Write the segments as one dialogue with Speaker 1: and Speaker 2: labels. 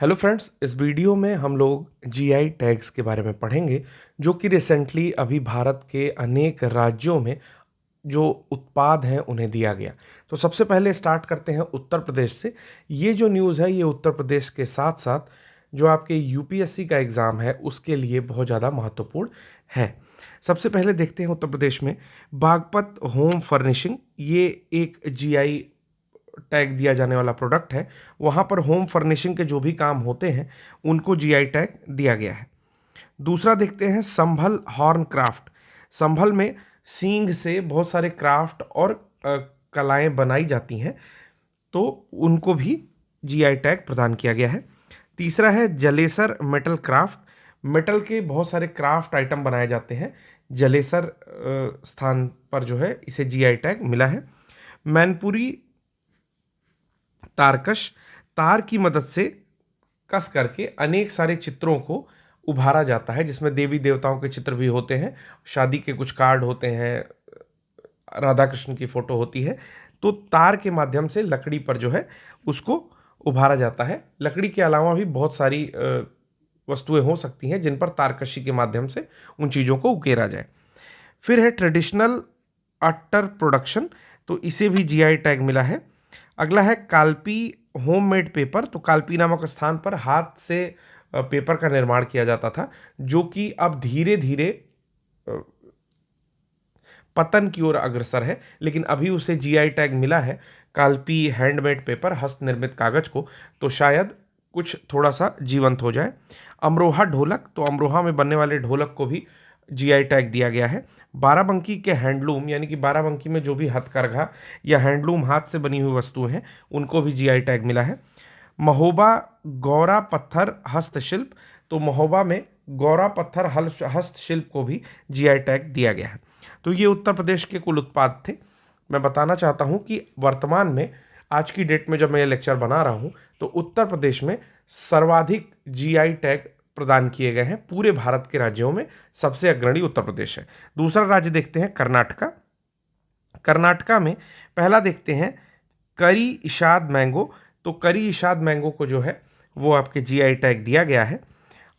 Speaker 1: Hello friends, इस video में हम लोग जीआई टैग्स के बारे में पढ़ेंगे जो कि रिसेंटली अभी भारत के अनेक राज्यों में जो उत्पाद हैं उन्हें दिया गया। तो सबसे पहले स्टार्ट करते हैं उत्तर प्रदेश से। ये जो न्यूज़ है ये उत्तर प्रदेश के साथ साथ जो आपके यूपीएससी का एग्ज़ाम है उसके लिए बहुत ज़्यादा महत्वपूर्ण है। सबसे पहले देखते हैं उत्तर प्रदेश में बागपत होम फर्निशिंग, ये एक जीआई टैग दिया जाने वाला प्रोडक्ट है। वहाँ पर होम फर्निशिंग के जो भी काम होते हैं उनको जीआई टैग दिया गया है। दूसरा देखते हैं संभल हॉर्न क्राफ्ट। संभल में सींग से बहुत सारे क्राफ्ट और कलाएं बनाई जाती हैं, तो उनको भी जीआई टैग प्रदान किया गया है। तीसरा है जलेसर मेटल क्राफ्ट। मेटल के बहुत सारे क्राफ्ट आइटम बनाए जाते हैं, जलेसर स्थान पर जो है इसे जीआई टैग मिला है। मैनपुरी तारकश, तार की मदद से कस करके अनेक सारे चित्रों को उभारा जाता है, जिसमें देवी देवताओं के चित्र भी होते हैं, शादी के कुछ कार्ड होते हैं, राधा कृष्ण की फोटो होती है। तो तार के माध्यम से लकड़ी पर जो है उसको उभारा जाता है। लकड़ी के अलावा भी बहुत सारी वस्तुएं हो सकती हैं जिन पर तारकशी के माध्यम से उन चीज़ों को उकेरा जाए। फिर है ट्रेडिशनल अट्टर प्रोडक्शन, तो इसे भी जीआई टैग मिला है। अगला है काल्पी होममेड पेपर। तो काल्पी नामक स्थान पर हाथ से पेपर का निर्माण किया जाता था, जो कि अब धीरे धीरे पतन की ओर अग्रसर है, लेकिन अभी उसे जीआई टैग मिला है काल्पी हैंडमेड पेपर, हस्त निर्मित कागज को, तो शायद कुछ थोड़ा सा जीवंत हो जाए। अमरोहा ढोलक, तो अमरोहा में बनने वाले ढोलक को भी जीआई टैग दिया गया है। बाराबंकी के हैंडलूम, यानी कि बाराबंकी में जो भी हथकरघा या हैंडलूम हाथ से बनी हुई वस्तुएं हैं उनको भी जीआई टैग मिला है। महोबा गौरा पत्थर हस्तशिल्प, तो महोबा में गौरा पत्थर हस्तशिल्प को भी जीआई टैग दिया गया है। तो ये उत्तर प्रदेश के कुल उत्पाद थे। मैं बताना चाहता हूँ कि वर्तमान में आज की डेट में जब मैं ये लेक्चर बना रहा हूँ तो उत्तर प्रदेश में सर्वाधिक जीआई टैग प्रदान किए गए हैं। पूरे भारत के राज्यों में सबसे अग्रणी उत्तर प्रदेश है। दूसरा राज्य देखते हैं कर्नाटका। कर्नाटका में पहला देखते हैं करी इशाद मैंगो। तो करी इशाद मैंगो को जो है वो आपके जीआई टैग दिया गया है।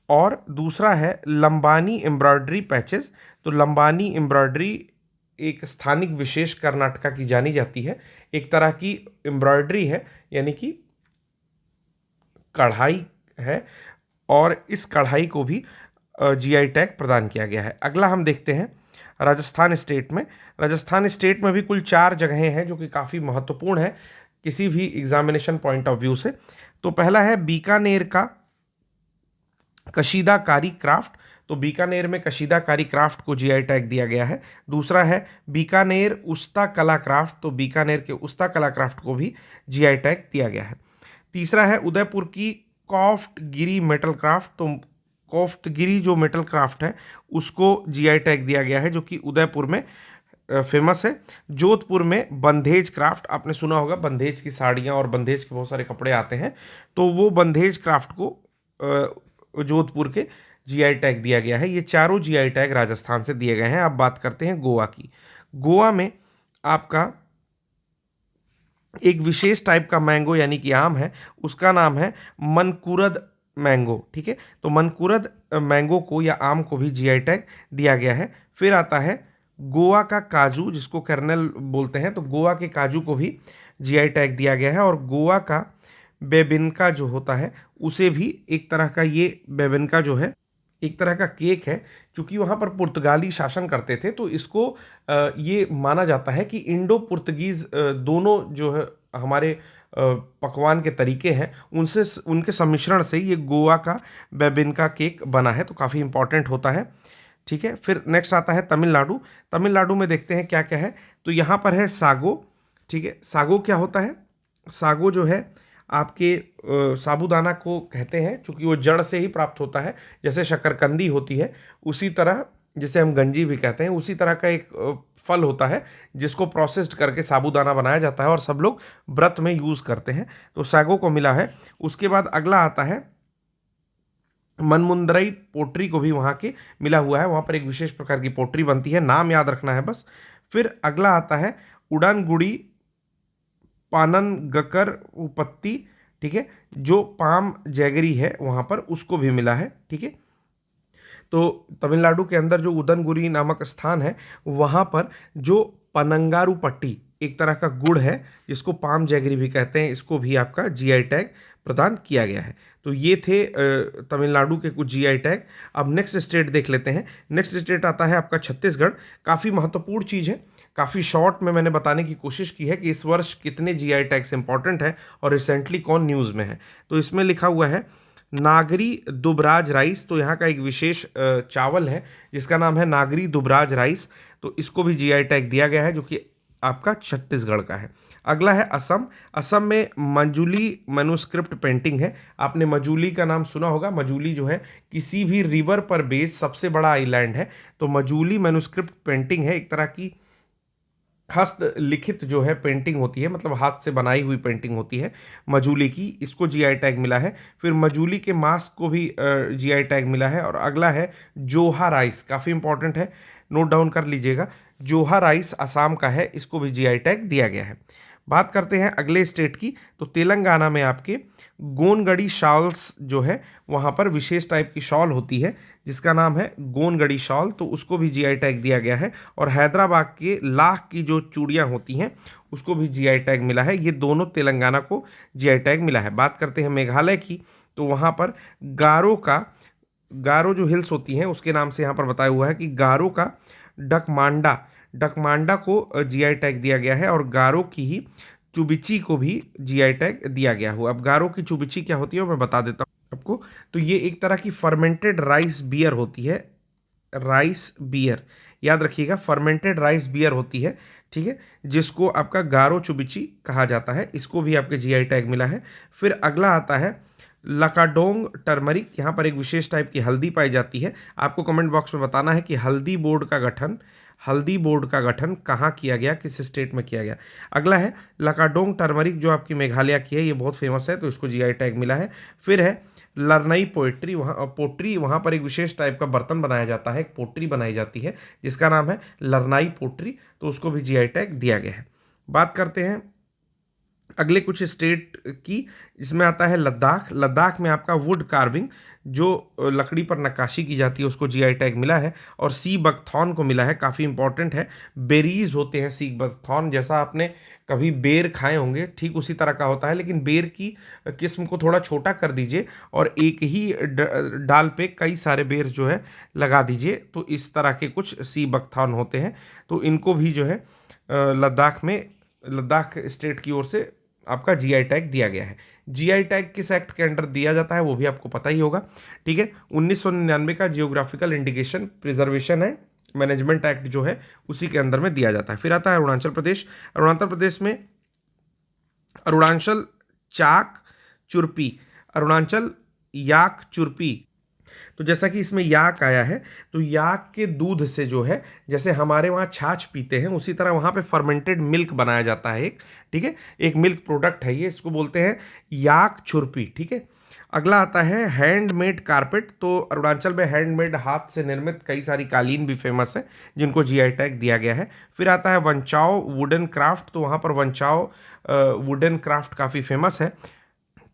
Speaker 1: और दूसरा है लंबानी एम्ब्रॉयडरी पैचेस। तो लंबानी एम्ब्रॉयडरी एक स्थानिक विशेष कर्नाटका की जानी जाती है, एक तरह की एम्ब्रॉयडरी है, यानी कि कढ़ाई है, और इस कढ़ाई को भी जीआई टैग प्रदान किया गया है। अगला हम देखते हैं राजस्थान स्टेट में। राजस्थान स्टेट में भी कुल 4 जगहें हैं जो कि काफ़ी महत्वपूर्ण है किसी भी एग्जामिनेशन पॉइंट ऑफ व्यू से। तो पहला है बीकानेर का कशीदाकारी क्राफ्ट। तो बीकानेर में कशीदाकारी क्राफ्ट को जीआई टैग दिया गया है। दूसरा है बीकानेर उस्ता कला क्राफ्ट। तो बीकानेर के उस्ता कला क्राफ्ट को भी जीआई टैग दिया गया है। तीसरा है उदयपुर की कॉफ्ट गिरी मेटल क्राफ्ट। तो कॉफ्ट गिरी जो मेटल क्राफ्ट है उसको जीआई टैग दिया गया है, जो कि उदयपुर में फेमस है। जोधपुर में बंधेज क्राफ्ट, आपने सुना होगा बंधेज की साड़ियाँ और बंधेज के बहुत सारे कपड़े आते हैं, तो वो बंधेज क्राफ्ट को जोधपुर के जीआई टैग दिया गया है। ये चारों जीआई टैग राजस्थान से दिए गए हैं। अब बात करते हैं गोवा की। गोवा में आपका एक विशेष टाइप का मैंगो यानी कि आम है, उसका नाम है मनकुरद मैंगो। ठीक है, तो मनकुरद मैंगो को या आम को भी जीआई टैग दिया गया है। फिर आता है गोवा का काजू, जिसको कर्नल बोलते हैं, तो गोवा के काजू को भी जीआई टैग दिया गया है। और गोवा का बेबिनका जो होता है उसे भी एक तरह का, ये बेबिनका जो है एक तरह का केक है। चूंकि वहाँ पर पुर्तगाली शासन करते थे तो इसको ये माना जाता है कि इंडो पुर्तगीज दोनों जो है हमारे पकवान के तरीके हैं उनसे उनके सम्मिश्रण से ये गोवा का बेबिनका केक बना है, तो काफ़ी इंपॉर्टेंट होता है। ठीक है, फिर नेक्स्ट आता है तमिलनाडु। तमिलनाडु में देखते हैं क्या क्या है। तो यहाँ पर है सागो। ठीक है, सागो क्या होता है? सागो जो है आपके साबूदाना को कहते हैं, क्योंकि वो जड़ से ही प्राप्त होता है। जैसे शकरकंदी होती है उसी तरह, जिसे हम गंजी भी कहते हैं, उसी तरह का एक फल होता है जिसको प्रोसेस्ड करके साबूदाना बनाया जाता है और सब लोग व्रत में यूज़ करते हैं। तो सागो को मिला है। उसके बाद अगला आता है मनमुंदरई पोट्री को भी वहाँ के मिला हुआ है। वहाँ पर एक विशेष प्रकार की पोट्री बनती है, नाम याद रखना है बस। फिर अगला आता है उड़ानगुड़ी पानन गकर उपत्ति ठीक है। जो पाम जैगरी है वहाँ पर उसको भी मिला है, ठीक है। तो तमिलनाडु के अंदर जो उदनगुरी नामक स्थान है वहाँ पर जो पनंगारू पट्टी एक तरह का गुड़ है जिसको पाम जैगरी भी कहते हैं, इसको भी आपका जीआई टैग प्रदान किया गया है। तो ये थे तमिलनाडु के कुछ जीआई टैग। अब नेक्स्ट स्टेट देख लेते हैं। नेक्स्ट स्टेट आता है आपका छत्तीसगढ़। काफ़ी महत्वपूर्ण चीज़ है, काफ़ी शॉर्ट में मैंने बताने की कोशिश की है कि इस वर्ष कितने जीआई टैग्स इंपॉर्टेंट है और रिसेंटली कौन न्यूज़ में है। तो इसमें लिखा हुआ है नागरी दुबराज राइस। तो यहाँ का एक विशेष चावल है जिसका नाम है नागरी दुबराज राइस। तो इसको भी जीआई टैग दिया गया है जो कि आपका छत्तीसगढ़ का है। अगला है असम। असम में मजूली मैन्युस्क्रिप्ट पेंटिंग है। आपने मजूली का नाम सुना होगा। मजूली जो है किसी भी रिवर पर बेस्ड सबसे बड़ा आइलैंड है। तो मजूली मैन्युस्क्रिप्ट पेंटिंग है, एक तरह की हस्तलिखित जो है पेंटिंग होती है, मतलब हाथ से बनाई हुई पेंटिंग होती है मजूली की। इसको जीआई टैग मिला है। फिर मजूली के मास्क को भी जीआई टैग मिला है। और अगला है जोहा राइस, काफ़ी इंपॉर्टेंट है, नोट डाउन कर लीजिएगा। जोहा राइस असम का है, इसको भी जीआई टैग दिया गया है। बात करते हैं अगले स्टेट की। तो तेलंगाना में आपके गोनगढ़ी शॉल्स जो है वहाँ पर विशेष टाइप की शॉल होती है जिसका नाम है गोनगढ़ी शॉल, तो उसको भी जीआई टैग दिया गया है। और हैदराबाद के लाख की जो चूड़ियाँ होती हैं उसको भी जीआई टैग मिला है। ये दोनों तेलंगाना को जीआई टैग मिला है। बात करते हैं मेघालय की। तो वहाँ पर गारो जो हिल्स होती हैं उसके नाम से यहाँ पर बताया हुआ है कि गारो का डकमांडा को जीआई टैग दिया गया है। और गारो की ही चुबिची को भी जीआई टैग दिया गया हो। अब गारो की चुबिची क्या होती है वो मैं बता देता हूँ आपको। तो ये एक तरह की फर्मेंटेड राइस बियर होती है, राइस बियर, याद रखिएगा, फर्मेंटेड राइस बियर होती है, ठीक है, जिसको आपका गारो चुबिची कहा जाता है। इसको भी आपके जीआई टैग मिला है। फिर अगला आता है लकाडोंग टर्मरिक। यहाँ पर एक विशेष टाइप की हल्दी पाई जाती है। आपको कमेंट बॉक्स में बताना है कि हल्दी बोर्ड का गठन कहाँ किया गया, किस स्टेट में किया गया। अगला है लकाडोंग टर्मरिक जो आपकी मेघालय की है, ये बहुत फेमस है तो इसको जीआई टैग मिला है। फिर है लरनई पोट्री, वहाँ पर एक विशेष टाइप का बर्तन बनाया जाता है, एक पोट्री बनाई जाती है जिसका नाम है लरनई पोट्री, तो उसको भी जीआई टैग दिया गया है। बात करते हैं अगले कुछ स्टेट की, जिसमें आता है लद्दाख। लद्दाख में आपका वुड कार्विंग जो लकड़ी पर नक्काशी की जाती है उसको जीआई टैग मिला है। और सी बकथॉर्न को मिला है, काफ़ी इंपॉर्टेंट है। बेरीज होते हैं सी बकथॉर्न, जैसा आपने कभी बेर खाए होंगे ठीक उसी तरह का होता है, लेकिन बेर की किस्म को थोड़ा छोटा कर दीजिए और एक ही डाल पे कई सारे बेर जो है लगा दीजिए, तो इस तरह के कुछ सी बकथॉर्न होते हैं। तो इनको भी जो है लद्दाख स्टेट की ओर से आपका जीआई टैग दिया गया है। जीआई टैग किस एक्ट के अंडर दिया जाता है वो भी आपको पता ही होगा, ठीक है। 1999 का geographical indication preservation and management act जो है उसी के अंदर में दिया जाता है। फिर आता है अरुणाचल प्रदेश। अरुणाचल प्रदेश में अरुणाचल चाक चुरपी, अरुणाचल याक चुरपी। तो जैसा कि इसमें याक आया है, तो याक के दूध से जो है, जैसे हमारे वहाँ छाछ पीते हैं उसी तरह वहाँ पे फर्मेंटेड मिल्क बनाया जाता है एक, ठीक है, एक मिल्क प्रोडक्ट है ये, इसको बोलते हैं याक छुरपी, ठीक है। अगला आता है हैंडमेड कारपेट। तो अरुणाचल में हैंडमेड हाथ से निर्मित कई सारी कालीन भी फेमस है जिनको जीआई टैग दिया गया है। फिर आता है वंचाओ वुडन क्राफ्ट। तो वहाँ पर वंचाओ वुडन क्राफ्ट काफ़ी फेमस है।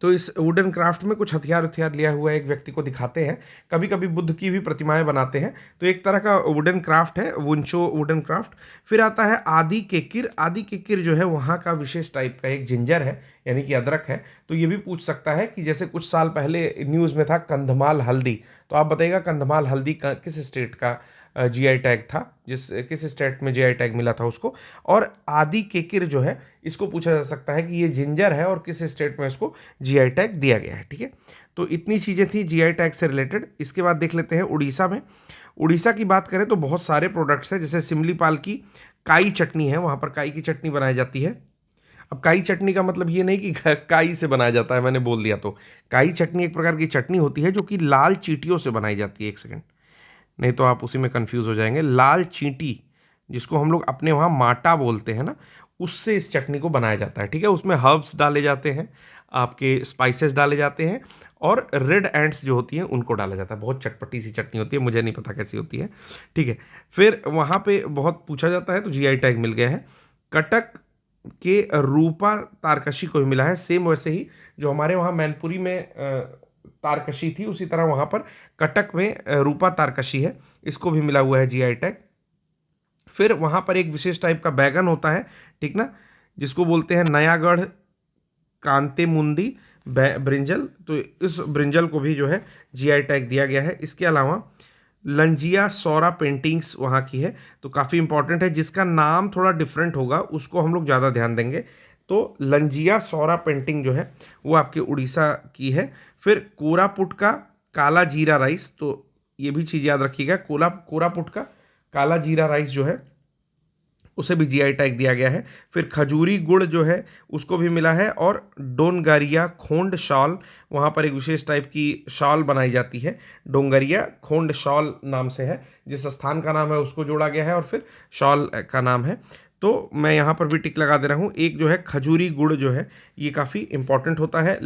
Speaker 1: तो इस वुडन क्राफ्ट में कुछ हथियार लिया हुआ एक व्यक्ति को दिखाते हैं। कभी कभी बुद्ध की भी प्रतिमाएं बनाते हैं। तो एक तरह का वुडन क्राफ्ट है वुंचो वुडन क्राफ्ट। फिर आता है आदि केकिर। आदि केकिर जो है वहाँ का विशेष टाइप का एक जिंजर है, यानी कि अदरक है। तो ये भी पूछ सकता है कि जैसे कुछ साल पहले न्यूज़ में था कंधमाल हल्दी, तो आप बताइएगा कंधमाल हल्दी का किस स्टेट का जीआई टैग था, किस स्टेट में जीआई टैग मिला था उसको। और आदि केकिर जो है इसको पूछा जा सकता है कि ये जिंजर है और किस स्टेट में इसको जीआई टैग दिया गया है, ठीक है। तो इतनी चीज़ें थी जीआई टैग से रिलेटेड। इसके बाद देख लेते हैं उड़ीसा में। उड़ीसा की बात करें तो बहुत सारे प्रोडक्ट्स हैं, जैसे सिमलीपाल की काई चटनी है, वहाँ पर काई की चटनी बनाई जाती है। अब काई चटनी का मतलब ये नहीं कि काई से बनाया जाता है, मैंने बोल दिया। तो काई चटनी एक प्रकार की चटनी होती है जो कि लाल चींटियों से बनाई जाती है। एक सेकंड, नहीं तो आप उसी में कंफ्यूज हो जाएंगे। लाल चींटी, जिसको हम लोग अपने वहाँ माटा बोलते हैं ना, उससे इस चटनी को बनाया जाता है, ठीक है। उसमें हर्ब्स डाले जाते हैं, आपके स्पाइसेस डाले जाते हैं और रेड एंड्स जो होती हैं उनको डाला जाता है। बहुत चटपटी सी चटनी होती है, मुझे नहीं पता कैसी होती है, ठीक है। फिर वहाँ पे बहुत पूछा जाता है तो जीआई टैग मिल गया है। कटक के रूपा तारकशी को भी मिला है। सेम वैसे ही जो हमारे वहाँ मैनपुरी में तारकशी थी, उसी तरह वहाँ पर कटक में रूपा तारकशी है, इसको भी मिला हुआ है जीआई टैग। फिर वहाँ पर एक विशेष टाइप का बैगन होता है, ठीक ना, जिसको बोलते हैं नयागढ़ कांते मुंदी ब्रिंजल, तो इस ब्रिंजल को भी जो है जीआई टैग दिया गया है। इसके अलावा लंजिया सौरा पेंटिंग्स वहाँ की है, तो काफ़ी इंपॉर्टेंट है। जिसका नाम थोड़ा डिफरेंट होगा उसको हम लोग ज़्यादा ध्यान देंगे। तो लंजिया सौरा पेंटिंग जो है वो आपके उड़ीसा की है। फिर कोरापुट का काला जीरा राइस, तो ये भी चीज़ याद रखिएगा, कोरापुट का काला जीरा राइस जो है उसे भी जीआई टैग दिया गया है। फिर खजूरी गुड़ जो है उसको भी मिला है। और डोंगरिया खोंड शॉल, वहाँ पर एक विशेष टाइप की शॉल बनाई जाती है, डोंगरिया खोंड शॉल नाम से है, जिस स्थान का नाम है उसको जोड़ा गया है और फिर शॉल का नाम है। तो मैं यहाँ पर भी टिक लगा दे रहा हूँ। एक जो है खजूरी गुड़ जो है ये काफ़ी इंपॉर्टेंट होता है।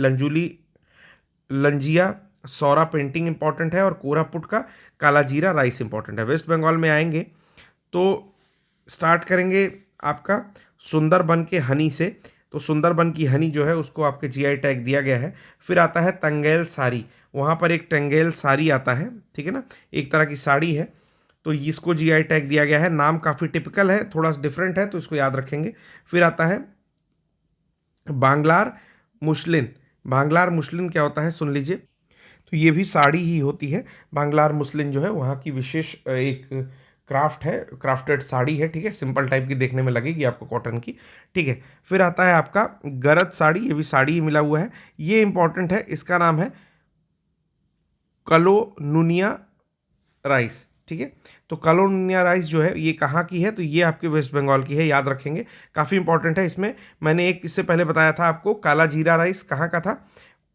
Speaker 1: लंजिया सौरा पेंटिंग इंपॉर्टेंट है और कोरापुट का काला जीरा राइस इंपॉर्टेंट है। वेस्ट बंगाल में आएंगे तो स्टार्ट करेंगे आपका सुंदरबन के हनी से। तो सुंदरबन की हनी जो है उसको आपके जीआई टैग दिया गया है। फिर आता है तंगेल साड़ी, वहाँ पर एक टंगेल साड़ी आता है, ठीक है ना, एक तरह की साड़ी है, तो इसको जीआई टैग दिया गया है। नाम काफ़ी टिपिकल है, थोड़ा सा डिफरेंट है, तो इसको याद रखेंगे। फिर आता है बांग्लार मुस्लिन। बांग्लार मुस्लिन क्या होता है सुन लीजिए। तो ये भी साड़ी ही होती है। बांग्लार मुस्लिन जो है वहाँ की विशेष एक क्राफ्ट है, क्राफ्टेड साड़ी है, ठीक है, सिंपल टाइप की देखने में लगेगी आपको, कॉटन की, ठीक है। फिर आता है आपका गरज साड़ी, ये भी साड़ी ही मिला हुआ है, ये इंपॉर्टेंट है। इसका नाम है कलोनुनिया राइस, ठीक है। तो कलोनिया राइस जो है ये कहाँ की है, तो ये आपके वेस्ट बंगाल की है, याद रखेंगे, काफ़ी इंपॉर्टेंट है। इसमें मैंने एक इससे पहले बताया था आपको, काला जीरा राइस कहाँ का था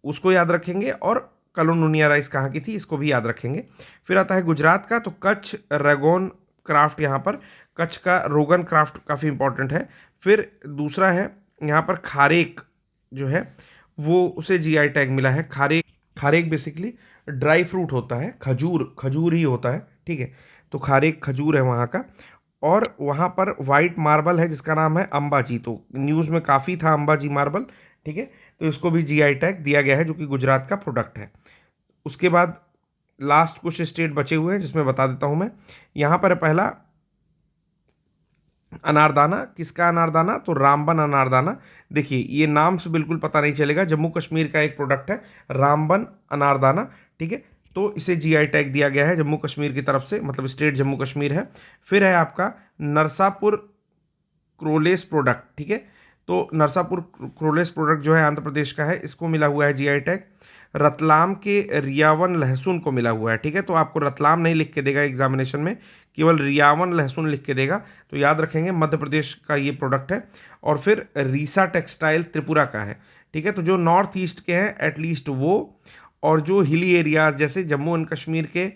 Speaker 1: उसको याद रखेंगे, और कलोनुनिया राइस कहाँ की थी इसको भी याद रखेंगे। फिर आता है गुजरात का, तो कच्छ रगोन क्राफ्ट, यहाँ पर कच्छ का रोगन क्राफ्ट काफ़ी इंपॉर्टेंट है। फिर दूसरा है यहाँ पर खारेक जो है वो उसे जीआई टैग मिला है। खारेक, खारेक बेसिकली ड्राई फ्रूट होता है, खजूर, खजूर ही होता है, ठीक है। तो खारेक खजूर है वहाँ का। और वहाँ पर वाइट मार्बल है जिसका नाम है अंबाजी, तो न्यूज़ में काफ़ी था अंबाजी मार्बल, ठीक है, तो इसको भी जीआई टैग दिया गया है जो कि गुजरात का प्रोडक्ट है। उसके बाद लास्ट कुछ स्टेट बचे हुए हैं जिसमें बता देता हूँ मैं। यहाँ पर पहला अनारदाना, किसका अनारदाना, तो रामबन अनारदाना। देखिए ये नाम से बिल्कुल पता नहीं चलेगा, जम्मू कश्मीर का एक प्रोडक्ट है रामबन अनारदाना, ठीक है, तो इसे जीआई टैग दिया गया है जम्मू कश्मीर की तरफ से, मतलब स्टेट जम्मू कश्मीर है। फिर है आपका नरसापुर क्रोलेस प्रोडक्ट, ठीक है, तो नरसापुर क्रोलेस प्रोडक्ट जो है आंध्र प्रदेश का है, इसको मिला हुआ है जीआई टैग। रतलाम के रियावन लहसुन को मिला हुआ है, ठीक है, तो आपको रतलाम नहीं लिख के देगा एग्जामिनेशन में, केवल रियावन लहसुन लिख के देगा, तो याद रखेंगे मध्य प्रदेश का ये प्रोडक्ट है। और फिर रीसा टेक्सटाइल त्रिपुरा का है, ठीक है, तो जो नॉर्थ ईस्ट के हैं एटलीस्ट वो, और जो हिली एरियाज जैसे जम्मू एंड कश्मीर के,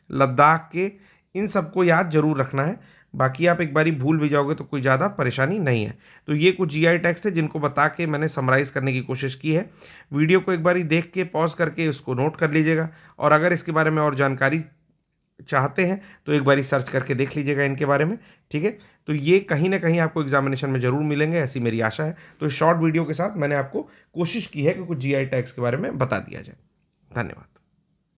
Speaker 1: लद्दाख के, इन सबको याद जरूर रखना है। बाकी आप एक बारी भूल भी जाओगे तो कोई ज़्यादा परेशानी नहीं है। तो ये कुछ जीआई टैग्स थे जिनको बता के मैंने समराइज़ करने की कोशिश की है। वीडियो को एक बारी देख के पॉज करके उसको नोट कर लीजिएगा, और अगर इसके बारे में और जानकारी चाहते हैं तो एक बारी सर्च करके देख लीजिएगा इनके बारे में, ठीक है। तो ये कहीं ना कहीं आपको एग्जामिनेशन में ज़रूर मिलेंगे, ऐसी मेरी आशा है। तो इस शॉर्ट वीडियो के साथ मैंने आपको कोशिश की है कि कुछ जीआई टैग्स के बारे में बता दिया जाए। धन्यवाद।